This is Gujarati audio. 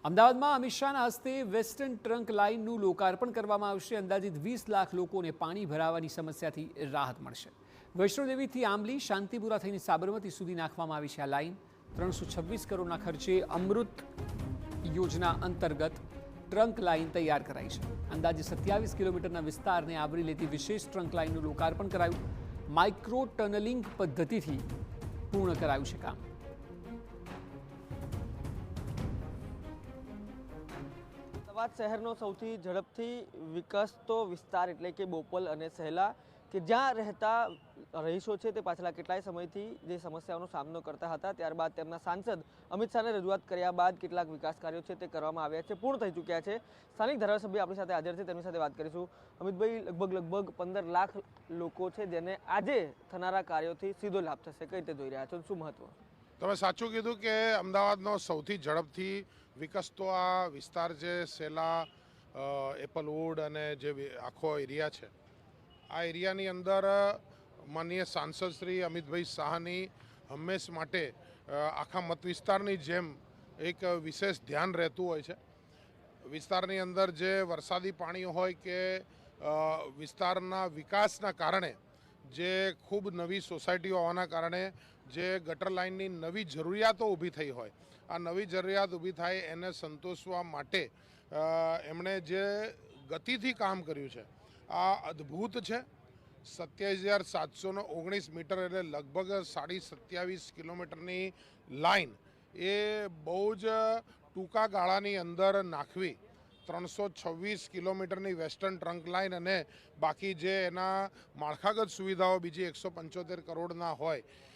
અમદાવાદમાં અમિત શાહના હસ્તે વેસ્ટર્ન ટ્રંક લાઇનનું લોકાર્પણ કરવામાં આવશે। અંદાજિત 20 લાખ લોકોને પાણી ભરાવાની સમસ્યાથી રાહત મળશે। વૈષ્ણોદેવીથી આંબલી શાંતિપુરા થઈને સાબરમતી સુધી નાખવામાં આવી છે આ લાઇન। 326 કરોડના ખર્ચે અમૃત યોજના અંતર્ગત ટ્રંક લાઇન તૈયાર કરાઈ છે। અંદાજે 27 કિલોમીટરના વિસ્તારને આવરી લેતી વિશેષ ટ્રંક લાઇનનું લોકાર્પણ કરાયું। માઇક્રો ટનલિંગ પદ્ધતિથી પૂર્ણ કરાયું છે કામ। અમદાવાદ શહેરનો સૌથી ઝડપથી વિકસતો વિસ્તાર એટલે કે બોપલ અને સહેલા કે જ્યાં રહેતા રહીશો છે તે પાછલા કેટલાય સમયથી જે સમસ્યાઓનો સામનો કરતા હતા, ત્યારબાદ તેમના સાંસદ અમિત શાહને રજૂઆત કર્યા બાદ કેટલાક વિકાસ કાર્યો છે તે કરવામાં આવ્યા છે, પૂર્ણ થઈ ચૂક્યા છે। સ્થાનિક ધારાસભ્ય આપણી સાથે હાજર છે, તેમની સાથે વાત કરીશું। અમિતભાઈ, લગભગ 15 લાખ લોકો છે જેને આજે થનારા કાર્યોથી સીધો લાભ થશે, કઈ રીતે જોઈ રહ્યા છો, શું મહત્વ? તમે સાચું કીધું કે અમદાવાદનો સૌથી ઝડપથી વિકસતો આ વિસ્તાર છે સેલા, એપલવુડ અને જે આખો એરિયા છે, આ એરિયાની અંદર માનનીય સાંસદ શ્રી અમિતભાઈ શાહની હંમેશ માટે આખા મત વિસ્તારની જેમ એક વિશેષ ધ્યાન રહેતું હોય છે। વિસ્તારની અંદર જે વરસાદી પાણી હોય કે વિસ્તારના વિકાસના કારણે જે ખૂબ નવી સોસાયટીઓ હોવાના કારણે જે ગટર લાઇનની નવી જરૂરિયાતો ઊભી થઈ હોય, આ નવી જરૂરિયાત ઊભી થાય એને સંતોષવા માટે એમણે જે ગતિથી કામ કર્યું છે આ અદ્ભુત છે। 27,719 મીટર એટલે લગભગ 27.5 કિલોમીટરની લાઇન એ બહુ જ ટૂંકા ગાળાની અંદર નાખવી। 326 કિલોમીટરની વેસ્ટર્ન ટ્રંક લાઇન અને બાકી જે એના માળખાગત સુવિધાઓ બીજી 175 કરોડના હોય